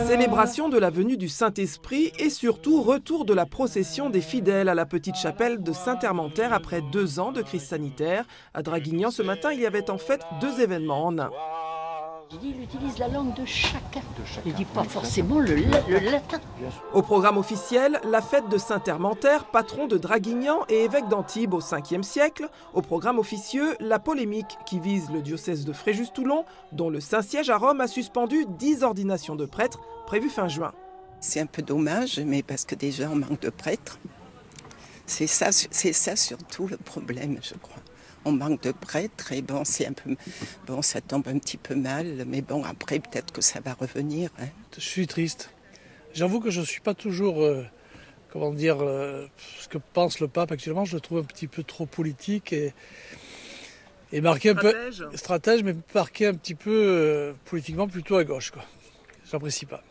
Célébration de la venue du Saint-Esprit et surtout retour de la procession des fidèles à la petite chapelle de Saint-Hermentaire après 2 ans de crise sanitaire. À Draguignan, ce matin, il y avait en fait 2 événements en un. Il utilise la langue de chacun. Il ne dit pas forcément le latin. Au programme officiel, la fête de Saint-Hermentaire, patron de Draguignan et évêque d'Antibes au 5e siècle. Au programme officieux, la polémique qui vise le diocèse de Fréjus-Toulon, dont le Saint-Siège à Rome a suspendu 10 ordinations de prêtres prévues fin juin. C'est un peu dommage, mais parce que déjà on manque de prêtres. C'est ça surtout le problème, je crois. On manque de prêtres et bon, c'est un peu, bon, ça tombe un petit peu mal, mais bon, après peut-être que ça va revenir. Hein. Je suis triste. J'avoue que je ne suis pas toujours, comment dire, ce que pense le pape actuellement. Je le trouve un petit peu trop politique et marqué Stratège. Un peu stratège, mais marqué un petit peu politiquement plutôt à gauche, quoi. J'apprécie pas.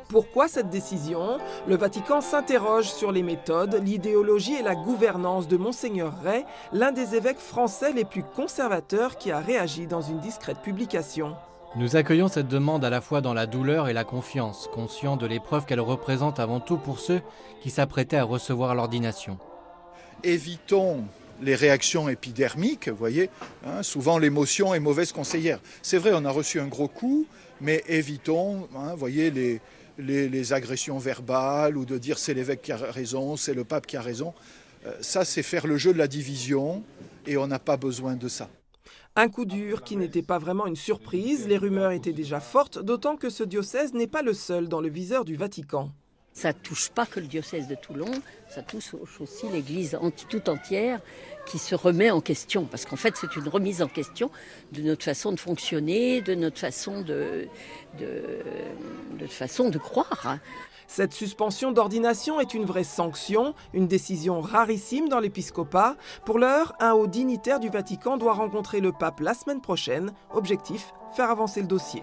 Pourquoi cette décision? Le Vatican s'interroge sur les méthodes, l'idéologie et la gouvernance de Monseigneur Ray, l'un des évêques français les plus conservateurs qui a réagi dans une discrète publication. Nous accueillons cette demande à la fois dans la douleur et la confiance, conscients de l'épreuve qu'elle représente avant tout pour ceux qui s'apprêtaient à recevoir l'ordination. Évitons les réactions épidermiques, vous voyez, hein, souvent l'émotion est mauvaise conseillère. C'est vrai, on a reçu un gros coup, mais évitons, hein, voyez, les agressions verbales ou de dire c'est l'évêque qui a raison, c'est le pape qui a raison. Ça, c'est faire le jeu de la division et on n'a pas besoin de ça. Un coup dur qui n'était pas vraiment une surprise, les rumeurs étaient déjà fortes, d'autant que ce diocèse n'est pas le seul dans le viseur du Vatican. Ça ne touche pas que le diocèse de Toulon, ça touche aussi l'Église tout entière qui se remet en question. Parce qu'en fait, c'est une remise en question de notre façon de fonctionner, de notre façon de croire. Hein. Cette suspension d'ordination est une vraie sanction, une décision rarissime dans l'épiscopat. Pour l'heure, un haut dignitaire du Vatican doit rencontrer le pape la semaine prochaine. Objectif, faire avancer le dossier.